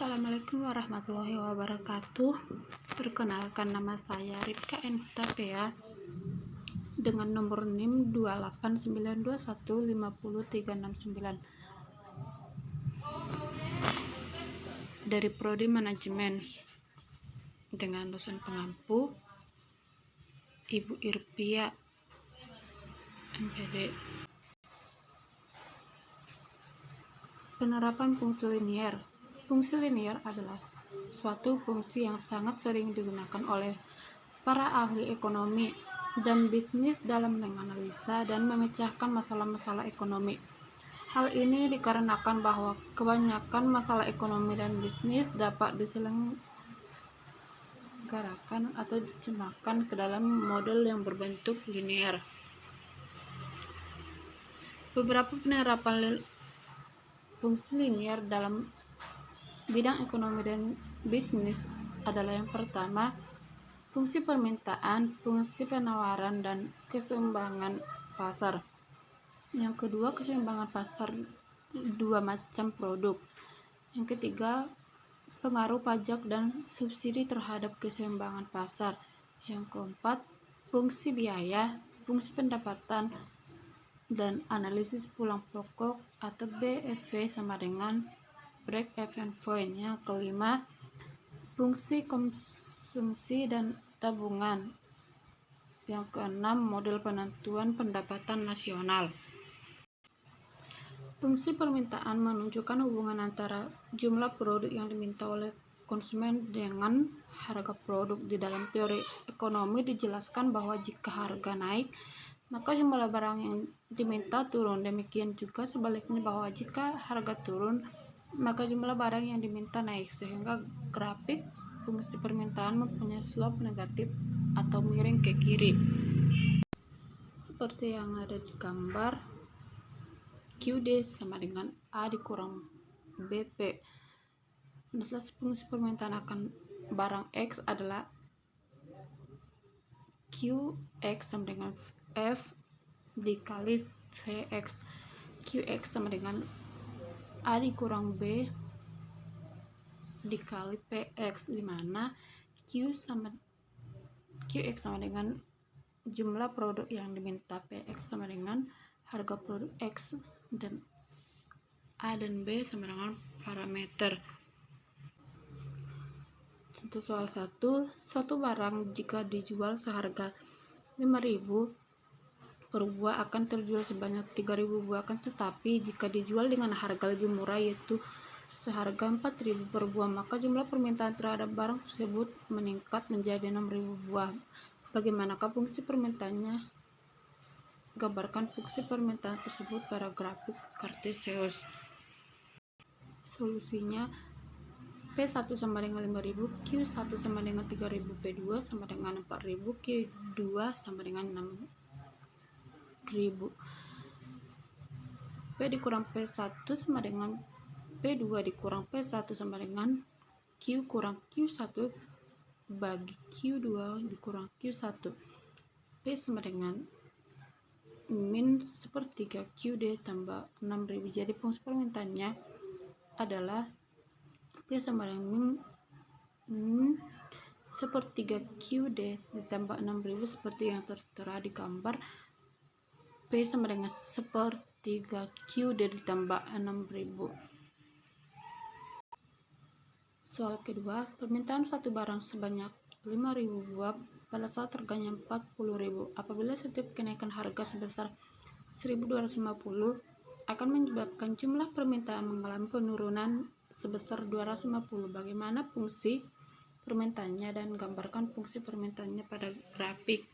Assalamualaikum warahmatullahi wabarakatuh. Perkenalkan, nama saya Ripka N. Hutapea dengan nomor NIM 289215039 dari Prodi Manajemen dengan dosen pengampu Ibu Irpia MPD. Penerapan fungsi linier. Fungsi linier adalah suatu fungsi yang sangat sering digunakan oleh para ahli ekonomi dan bisnis dalam menganalisa dan memecahkan masalah-masalah ekonomi. Hal ini dikarenakan bahwa kebanyakan masalah ekonomi dan bisnis dapat diselenggarakan atau diterjemahkan ke dalam model yang berbentuk linier. Beberapa penerapan fungsi linier dalam bidang ekonomi dan bisnis adalah: yang pertama, fungsi permintaan, fungsi penawaran, dan keseimbangan pasar. Yang kedua, keseimbangan pasar dua macam produk. Yang ketiga, pengaruh pajak dan subsidi terhadap keseimbangan pasar. Yang keempat, fungsi biaya, fungsi pendapatan, dan analisis pulang pokok atau BEP sama dengan break-even point. Yang kelima, fungsi konsumsi dan tabungan. Yang keenam, model penentuan pendapatan nasional. Fungsi permintaan menunjukkan hubungan antara jumlah produk yang diminta oleh konsumen dengan harga produk. Di dalam teori ekonomi dijelaskan bahwa jika harga naik, maka jumlah barang yang diminta turun. Demikian juga sebaliknya, bahwa jika harga turun, maka jumlah barang yang diminta naik. Sehingga grafik fungsi permintaan mempunyai slope negatif atau miring ke kiri, seperti yang ada di gambar. QD sama dengan A dikurang BP. Nilai fungsi permintaan akan barang X adalah QX sama dengan F dikali VX. QX sama dengan A dikurang B dikali PX, di mana QX sama dengan jumlah produk yang diminta, PX sama dengan harga produk X, dan A dan B sama dengan parameter. Contoh soal 1, suatu barang jika dijual seharga 5.000 per buah akan terjual sebanyak 3.000 buah, tetapi jika dijual dengan harga lebih murah, yaitu seharga 4.000 per buah, maka jumlah permintaan terhadap barang tersebut meningkat menjadi 6.000 buah. Bagaimanakah fungsi permintaannya? Gambarkan fungsi permintaan tersebut pada grafik Kartesius. Solusinya, P1 sama dengan 5.000, Q1 sama dengan 3.000, P2 sama dengan 4.000, Q2 sama dengan 6.000. P dikurang P1 sama dengan P2 dikurang P1 sama dengan Q kurang Q1 bagi Q2 dikurang Q1. P sama dengan min sepertiga QD tambah 6.000. Jadi fungsi permintaannya adalah P sama dengan min sepertiga QD ditambah 6.000 seperti yang tertera di gambar. P sama dengan sepertiga QD ditambah 6.000. Soal kedua, permintaan satu barang sebanyak 5.000 buah pada saat harganya 40.000. Apabila setiap kenaikan harga sebesar 1.250 akan menyebabkan jumlah permintaan mengalami penurunan sebesar 250. Bagaimana fungsi permintaannya, dan gambarkan fungsi permintaannya pada grafik.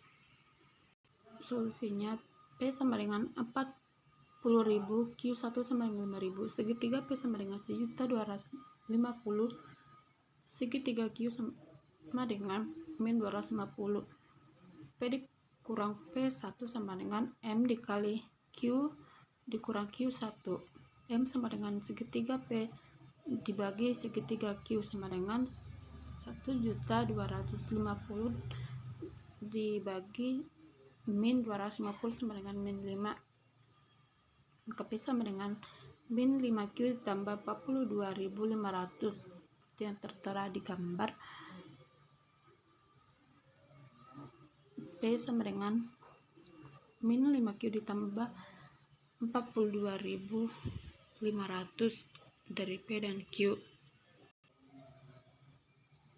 Solusinya, P sama dengan 40.000, Q1 sama dengan 5.000, segitiga P sama dengan 1.250, segitiga Q sama dengan min 250. P dikurang P1 sama dengan M dikali Q dikurang Q1. M sama dengan segitiga P dibagi segitiga Q sama dengan 1.250 dibagi min 250 sama dengan min 5. Maka P sama dengan min 5Q ditambah 42.500 seperti yang tertera di gambar. P sama dengan min 5Q ditambah 42.500 dari P dan Q.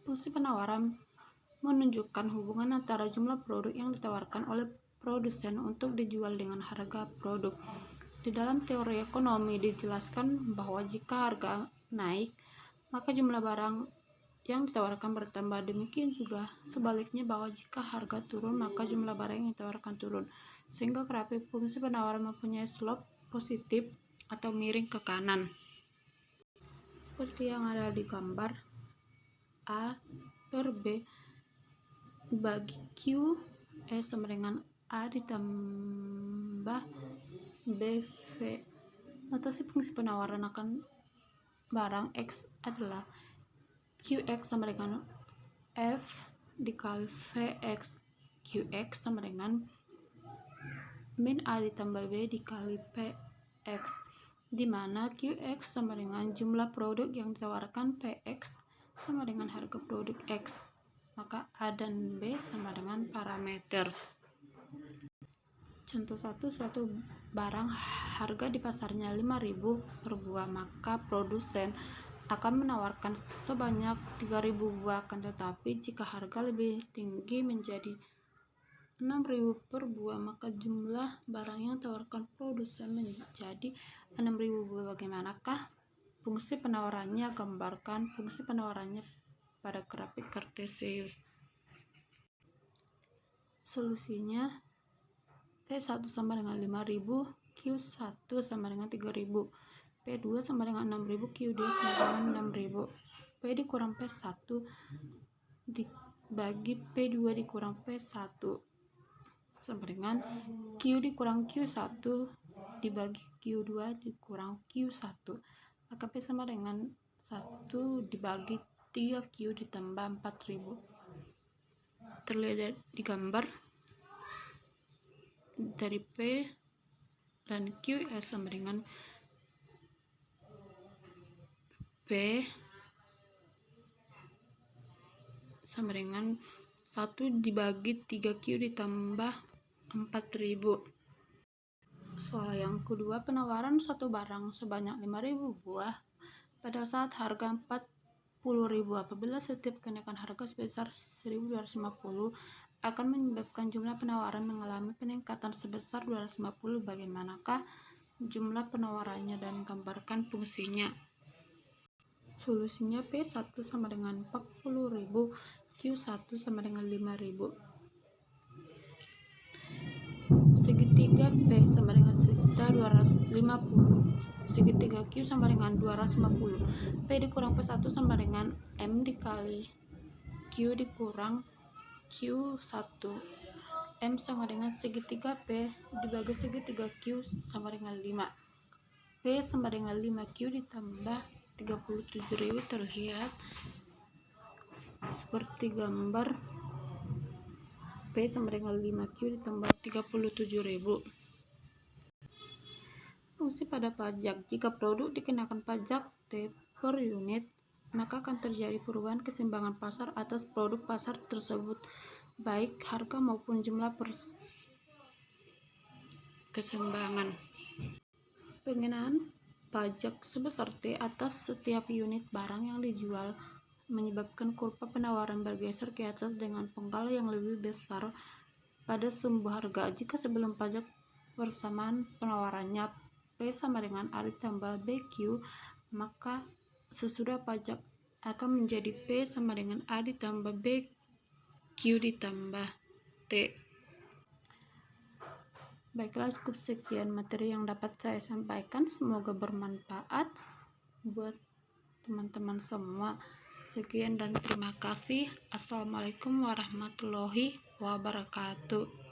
Fungsi penawaran menunjukkan hubungan antara jumlah produk yang ditawarkan oleh produsen untuk dijual dengan harga produk. Di dalam teori ekonomi dijelaskan bahwa jika harga naik, maka jumlah barang yang ditawarkan bertambah. Demikian juga sebaliknya, bahwa jika harga turun, maka jumlah barang yang ditawarkan turun. Sehingga grafik fungsi penawaran mempunyai slope positif atau miring ke kanan. Seperti yang ada di gambar, A per B bagi Q, E sama dengan A ditambah BV. Notasi fungsi penawaran akan barang X adalah QX sama dengan F dikali VX. QX sama dengan min A ditambah B dikali PX, di mana QX sama dengan jumlah produk yang ditawarkan, PX sama dengan harga produk X, maka A dan B sama dengan parameter. Contoh 1, suatu barang harga di pasarnya 5.000 per buah, maka produsen akan menawarkan sebanyak 3.000 buah, akan tetapi jika harga lebih tinggi menjadi 6.000 per buah, maka jumlah barang yang ditawarkan produsen menjadi 6.000 buah. Bagaimanakah fungsi penawarannya? Gambarkan fungsi penawarannya pada grafik kartesius. Solusinya P1 sama dengan 5.000, Q1 sama dengan 3.000, P2 sama dengan 6.000, Q2 sama dengan 6.000. P dikurang P1 dibagi P2 dikurang P1 sama dengan Q dikurang Q1 dibagi Q2 dikurang Q1, maka P sama dengan 1 dibagi 3Q ditambah 4.000. Terlihat di gambar, dari P dan Q sama dengan P sama dengan 1 dibagi 3Q ditambah 4.000. Soal yang kedua, penawaran suatu barang sebanyak 5.000 buah pada saat harga 40.000. Apabila setiap kenaikan harga sebesar 1.250 akan menyebabkan jumlah penawaran mengalami peningkatan sebesar 250. Bagaimanakah jumlah penawarannya dan gambarkan fungsinya. Solusinya P1 sama dengan 40.000, Q1 sama dengan 5.000. Segitiga P sama dengan sekitar 250, segitiga Q sama dengan 250. P dikurang P1 sama dengan M dikali Q dikurang Q1. M sama dengan segitiga P dibagi segitiga Q sama dengan 5. P sama dengan 5Q ditambah 37.000. Terlihat seperti gambar, P sama dengan 5Q ditambah 37.000. Fungsi pada pajak. Jika produk dikenakan pajak T per unit, maka akan terjadi perubahan keseimbangan pasar atas produk pasar tersebut, baik harga maupun jumlah keseimbangan. Pengenaan pajak sebesar T atas setiap unit barang yang dijual menyebabkan kurva penawaran bergeser ke atas dengan pangkal yang lebih besar pada sumbu harga. Jika sebelum pajak persamaan penawarannya P sama dengan A ditambah BQ, maka sesudah pajak akan menjadi P sama dengan A ditambah BQ ditambah T. Baiklah, cukup sekian materi yang dapat saya sampaikan. Semoga bermanfaat buat teman-teman semua. Sekian dan terima kasih. Assalamualaikum warahmatullahi wabarakatuh.